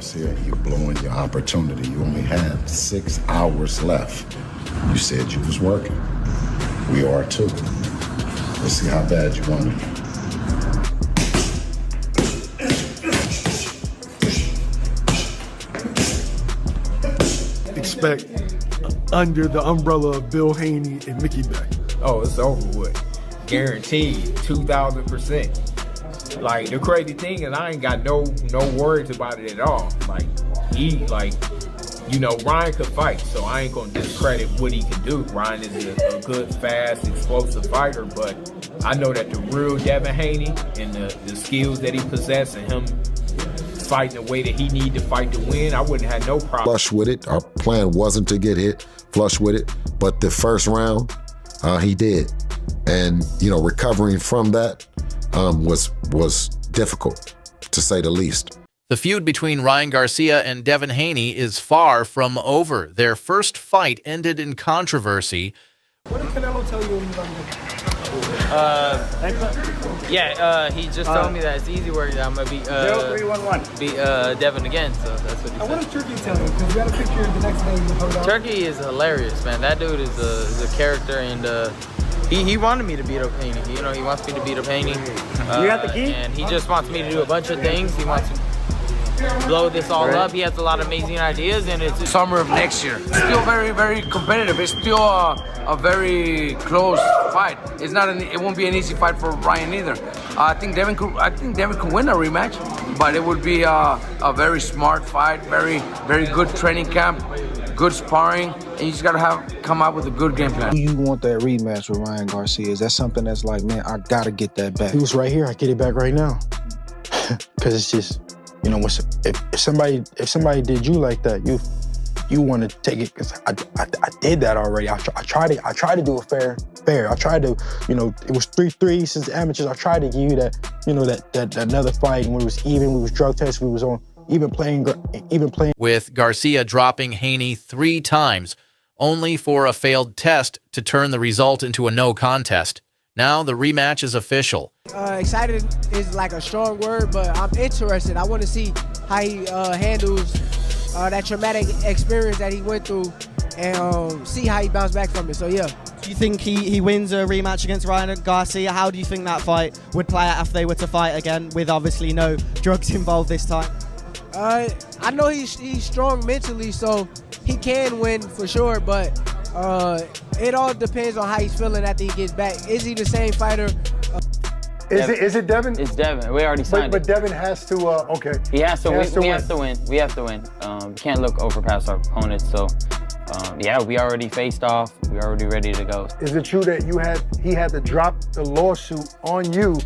Garcia, you're blowing your opportunity. You only have 6 hours left. You said you was working. We are too. Let's see how bad you want it. Expect under the umbrella of Bill Haney and Mickey Beck. Oh, it's over with. Guaranteed, 2,000%. Like, the crazy thing is I ain't got no words about it at all. Like, Ryan could fight, so I ain't gonna discredit what he can do. Ryan is a good, fast, explosive fighter, but I know that the real Devin Haney and the skills that he possesses and him fighting the way that he need to fight to win, I wouldn't have no problem. Flush with it. Our plan wasn't to get hit flush with it, but the first round, he did. And, recovering from that was difficult, to say the least. The feud between Ryan Garcia and Devin Haney is far from over. Their first fight ended in controversy. What did Canelo tell you when you got he just told me that it's easy work that I'm gonna beat 0311. Devin again. So that's what he said. What did Turkey tell you? Because we got a picture the next day you put it out. Turkey is hilarious, man. That dude is a character, and he wanted me to beat up Haney. He wants me to beat up Haney. You got the key? And he just wants me to do a bunch of things. He wants to blow this all up. He has a lot of amazing ideas, and it's summer of next year. Still very, very competitive. It's still a very close fight. It won't be an easy fight for Ryan either. I think Devin could win a rematch, but it would be a very smart fight, very, very good training camp, good sparring, and you just gotta come out with a good game plan. Do you want that rematch with Ryan Garcia? Is that something that's like, man, I gotta get that back? He was right here. I get it back right now. Because it's just, if somebody did you like that, you want to take it. Because I did that already. I tried to do it fair. I tried to, it was 3-3 since amateurs. I tried to give you that, that another fight when it was even. We was drug tested. We was on even playing. With Garcia dropping Haney 3 times, only for a failed test to turn the result into a no contest. Now the rematch is official. Excited is like a strong word, but I'm interested. I want to see how he handles that traumatic experience that he went through and see how he bounced back from it. So, yeah. Do you think he wins a rematch against Ryan Garcia? How do you think that fight would play out if they were to fight again with obviously no drugs involved this time? I know he's strong mentally, so he can win for sure, but it all depends on how he's feeling after he gets back. Is he the same fighter? Is it Devin? It's Devin. We already signed but it. Devin has to, okay. He has to. We have to win. We have to win. Can't look over past our opponents. So, we already faced off. We're already ready to go. Is it true that he had to drop the lawsuit on you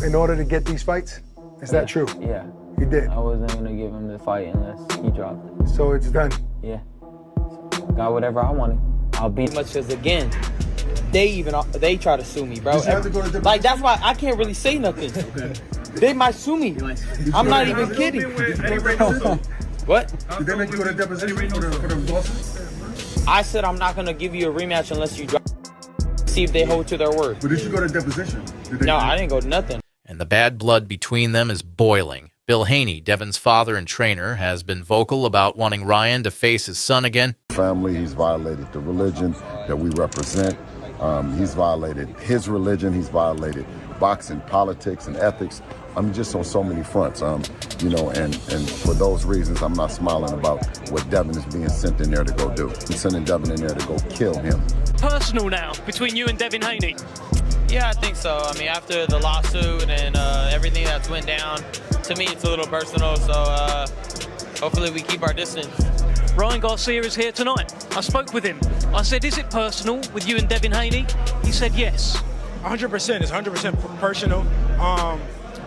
in order to get these fights? Is that true? Yeah. He did. I wasn't gonna give him the fight unless he dropped it. So it's done. Yeah. Got whatever I wanted. I'll beat much as again. They try to sue me, bro. Like that's why I can't really say nothing. Okay. They might sue me. I'm not even kidding. What? Did they make you go to deposition for the lawsuit? I said I'm not gonna give you a rematch unless you drop. See if they hold to their word. But did you go to deposition? No, I didn't go to nothing. And the bad blood between them is boiling. Bill Haney, Devin's father and trainer, has been vocal about wanting Ryan to face his son again. Family, he's violated the religion that we represent. He's violated his religion. He's violated boxing, politics, and ethics. I'm just on so many fronts, and for those reasons, I'm not smiling about what Devin is being sent in there to go do. I'm sending Devin in there to go kill him. Personal now between you and Devin Haney? Yeah, I think so. I mean, after the lawsuit and everything that's went down, to me it's a little personal, so hopefully we keep our distance. Ryan Garcia is here tonight. I spoke with him. I said, is it personal with you and Devin Haney? He said yes. 100%. It's 100% personal.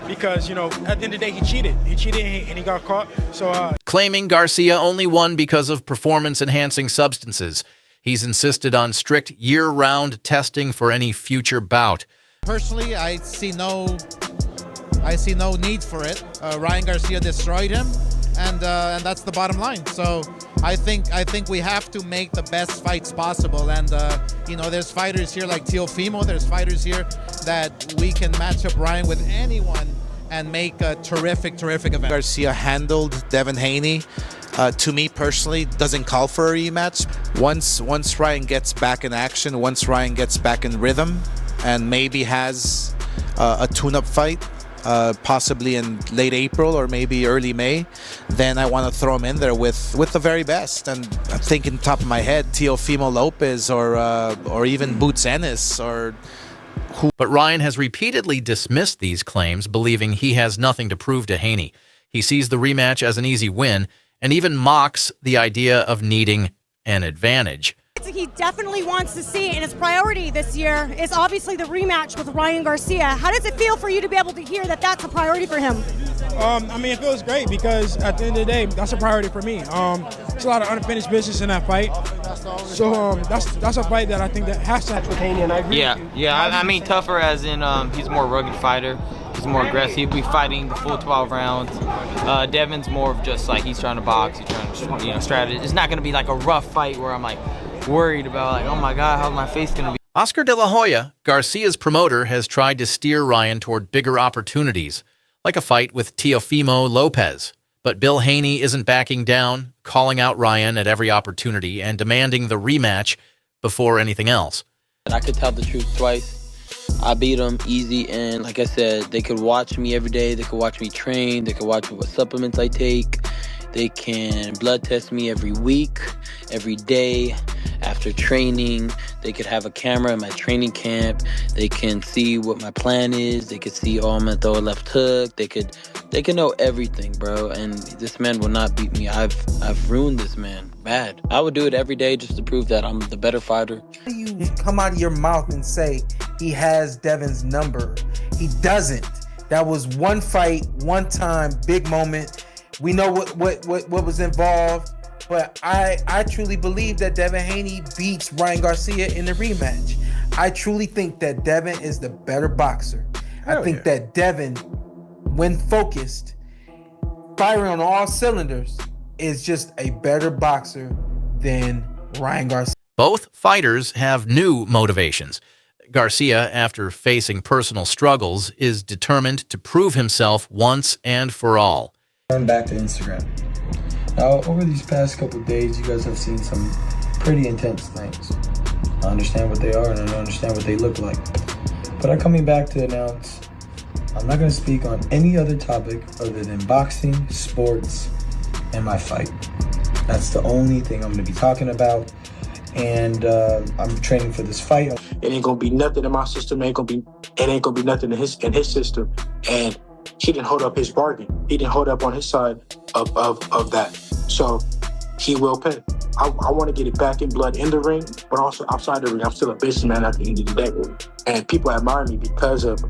Because, at the end of the day, he cheated. He cheated and he got caught. So, claiming Garcia only won because of performance-enhancing substances. He's insisted on strict year-round testing for any future bout. Personally, I see no need for it. Ryan Garcia destroyed him, and that's the bottom line. So I think we have to make the best fights possible. And there's fighters here like Teofimo. There's fighters here that we can match up Ryan with anyone and make a terrific event. Garcia handled Devin Haney. To me personally, doesn't call for a rematch. Once Ryan gets back in action, once Ryan gets back in rhythm, and maybe has a tune-up fight, possibly in late April or maybe early May, then I want to throw him in there with the very best. And I'm thinking top of my head, Teofimo Lopez or even Boots Ennis or. But Ryan has repeatedly dismissed these claims, believing he has nothing to prove to Haney. He sees the rematch as an easy win and even mocks the idea of needing an advantage. He definitely wants to see, and his priority this year is obviously the rematch with Ryan Garcia. How does it feel for you to be able to hear that that's a priority for him? I mean, it feels great because at the end of the day, that's a priority for me. There's a lot of unfinished business in that fight. So that's a fight that I think that has to with Haney, and I agree. Yeah. I mean, tougher as in he's a more rugged fighter. He's more aggressive. He'll be fighting the full 12 rounds. Devin's more of just like he's trying to box. He's trying to, strategy. It's not going to be like a rough fight where I'm like worried about like, oh my God, how's my face going to be? Oscar De La Hoya, Garcia's promoter, has tried to steer Ryan toward bigger opportunities, like a fight with Teofimo Lopez. But Bill Haney isn't backing down, calling out Ryan at every opportunity and demanding the rematch before anything else. I could tell the truth twice. I beat them easy, and like I said, they could watch me every day. They could watch me train. They could watch what supplements I take. They can blood test me every week, every day, after training. They could have a camera in my training camp. They can see what my plan is. They could see, oh, I'm gonna throw a left hook. They could know everything, bro. And this man will not beat me. I've ruined this man bad. I would do it every day just to prove that I'm the better fighter. You come out of your mouth and say he has Devin's number. He doesn't. That was one fight, one time, big moment. We know what was involved, but I truly believe that Devin Haney beats Ryan Garcia in the rematch. I truly think that Devin is the better boxer. I think that Devin, when focused, firing on all cylinders, is just a better boxer than Ryan Garcia. Both fighters have new motivations. Garcia, after facing personal struggles, is determined to prove himself once and for all. Turn back to Instagram. Now, over these past couple of days, you guys have seen some pretty intense things. I understand what they are and I understand what they look like. But I'm coming back to announce I'm not going to speak on any other topic other than boxing, sports, and my fight. That's the only thing I'm going to be talking about. And I'm training for this fight. It ain't gonna be nothing in my system. It ain't gonna be nothing in his system. And he didn't hold up his bargain. He didn't hold up on his side of that. So he will pay. I want to get it back in blood in the ring, but also outside the ring. I'm still a businessman at the end of the day, and people admire me because of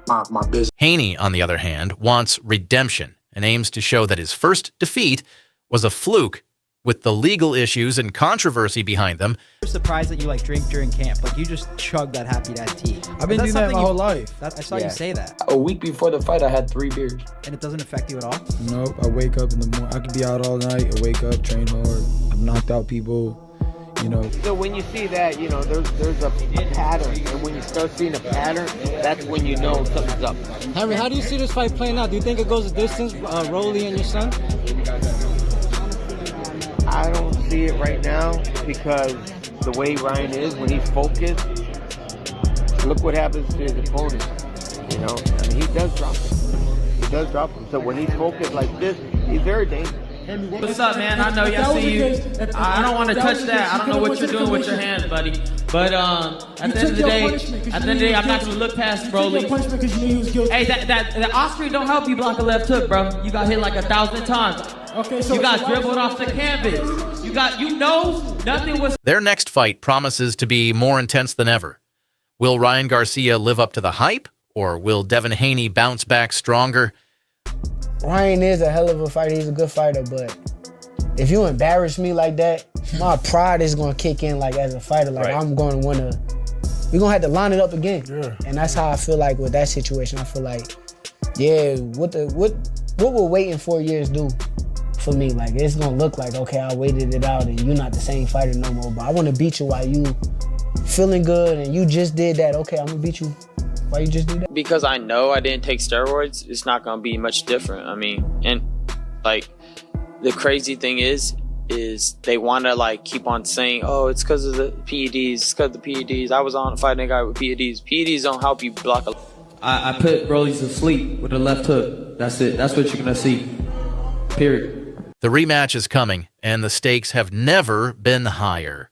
my business. Haney, on the other hand, wants redemption and aims to show that his first defeat was a fluke, with the legal issues and controversy behind them. I'm surprised that you drink during camp. You just chug that Happy Dad tea. I've been doing that my whole life. I saw you say that. A week before the fight, I had 3 beers. And it doesn't affect you at all? Nope. I wake up in the morning. I could be out all night. I wake up, train hard. I've knocked out people. So when you see that, there's a pattern, and when you start seeing a pattern, that's when you know something's up. Henry, how do you see this fight playing out? Do you think it goes a distance, Rolly and your son? I don't see it right now because the way Ryan is, when he's focused, look what happens to his opponent. I mean, he does drop him. So when he's focused like this, he's very dangerous. What's up, man? I know y'all see you. I don't want to touch that. I don't know what you're doing with your hands, buddy. But at the end of the day, I'm not gonna look past Broly. Hey, that Osprey don't help you block a left hook, bro. You got hit 1,000 times. Okay, so you got dribbled off the canvas. Nothing was. Their next fight promises to be more intense than ever. Will Ryan Garcia live up to the hype, or will Devin Haney bounce back stronger? Ryan is a hell of a fighter. He's a good fighter, but if you embarrass me like that, my pride is gonna kick in as a fighter. I'm gonna wanna. We're gonna have to line it up again. Yeah. And that's how I feel with that situation. I feel what will waiting 4 years do for me? It's gonna look okay, I waited it out and you're not the same fighter no more. But I wanna beat you while you feeling good and you just did that. Okay, I'm gonna beat you Why you just do that? Because I know I didn't take steroids, it's not gonna be much different. I mean, and like the crazy thing is they want to like keep on saying, oh, it's because of the PEDs, it's because of the PEDs. I was on fighting a guy with PEDs. PEDs don't help you block a. I put Broly's to sleep with a left hook. That's it. That's what you're gonna see. Period. The rematch is coming, and the stakes have never been higher.